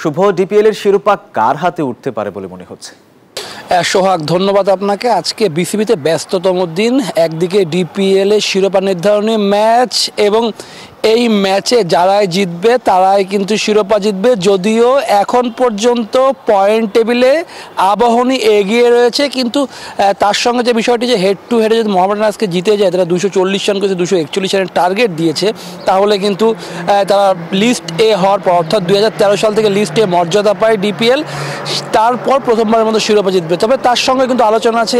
শুভ, DPL এর শিরোপা কার হাতে উঠতে পারে বলে মনে হচ্ছে? সোহাগ, ধন্যবাদ আপনাকে। আজকে বিসিবিতে ব্যস্ততম দিন। একদিকে ডিপিএল এর শিরোপা নির্ধারণী ম্যাচ এবং এই ম্যাচে যারাই জিতবে তারাই কিন্তু শিরোপা জিতবে। যদিও এখন পর্যন্ত পয়েন্ট টেবিলে আবাহনী এগিয়ে রয়েছে, কিন্তু তার সঙ্গে যে বিষয়টি যে হেড টু হেডে যদি মোহামেডান আজকে জিতে যায়, তারা 240 রান করেছে, 241 রানের টার্গেট দিয়েছে, তাহলে কিন্তু তারা লিস্ট এ হওয়ার পর, অর্থাৎ 2013 সাল থেকে লিস্ট এ মর্যাদা পায় ডিপিএল, তারপর প্রথমবারের মতো শিরোপা জিতবে। তবে তার সঙ্গে কিন্তু আলোচনা আছে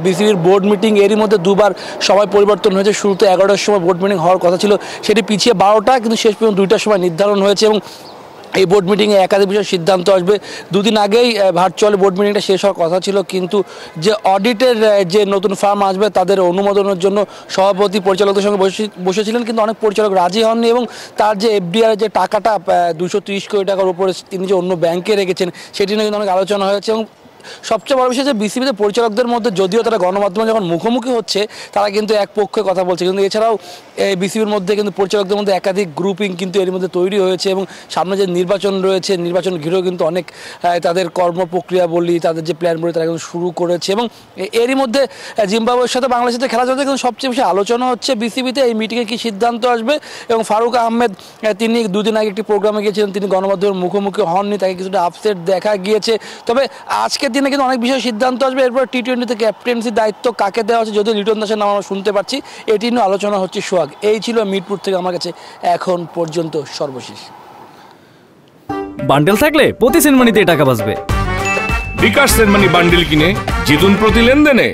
বিসিবির বোর্ড মিটিং। এরই মধ্যে দুবার সময় পরিবর্তন হয়েছে। শুরুতে 11টার সময় বোর্ড মিটিং হওয়ার কথা ছিল, সেটি পিছিয়ে 12টা, কিন্তু শেষ পর্যন্ত 2টার সময় নির্ধারণ হয়েছে এবং এই বোর্ড মিটিংয়ে একাধিক বিষয়ে সিদ্ধান্ত আসবে। দুদিন আগেই ভার্চুয়াল বোর্ড মিটিংটা শেষ হওয়ার কথা ছিল, কিন্তু যে অডিটের যে নতুন ফার্ম আসবে তাদের অনুমোদনের জন্য সভাপতি পরিচালকদের সঙ্গে বসেছিলেন, কিন্তু অনেক পরিচালক রাজি হননি এবং তার যে এফডিআর যে টাকাটা 230 কোটি টাকার উপরে তিনি যে অন্য ব্যাংকে রেখেছেন, সেটি নিয়ে কিন্তু অনেক আলোচনা হয়েছে। এবং সবচেয়ে বড় বিষয় যে বিসিবিতে পরিচালকদের মধ্যে, যদিও তারা গণমাধ্যমে যখন মুখোমুখি হচ্ছে তারা কিন্তু এক পক্ষে কথা বলছে, কিন্তু এছাড়াও এই বিসিবির মধ্যে কিন্তু পরিচালকদের মধ্যে একাধিক গ্রুপিং কিন্তু এর মধ্যে তৈরি হয়েছে এবং সামনে যে নির্বাচন রয়েছে, নির্বাচন ঘিরেও কিন্তু অনেক তাদের কর্মপ্রক্রিয়া বলি, তাদের যে প্ল্যান বলি, তারা কিন্তু শুরু করেছে। এবং এরই মধ্যে জিম্বাবুয়ের সাথে বাংলাদেশের সাথে খেলা চলছে, কিন্তু সবচেয়ে বেশি আলোচনা হচ্ছে বিসিবিতে এই মিটিংয়ে কী সিদ্ধান্ত আসবে। এবং ফারুক আহমেদ, তিনি দুদিন আগে একটি প্রোগ্রামে গিয়েছিলেন, তিনি গণমাধ্যমের মুখোমুখি হননি, তাকে কিছুটা আপসেট দেখা গিয়েছে। তবে আজকের দিনে কিন্তু অনেক বিষয়ে সিদ্ধান্ত আসবে। এরপর টি-20তে ক্যাপ্টেন্সির দায়িত্ব কাকে দেওয়া হচ্ছে, যদিও লিটন দাসের নাম আমরা শুনতে পাচ্ছি, এটি নিয়ে আলোচনা হচ্ছে। সোহাগ, এই ছিল মিরপুর থেকে আমার কাছে এখন পর্যন্ত সর্বশেষ। বান্ডেল থাকলে প্রতি সেনমানিতে টাকা বাঁচবে। বিকাশ সেনমানি বান্ডেল কিনে জিতুন প্রতি লেনদেনে।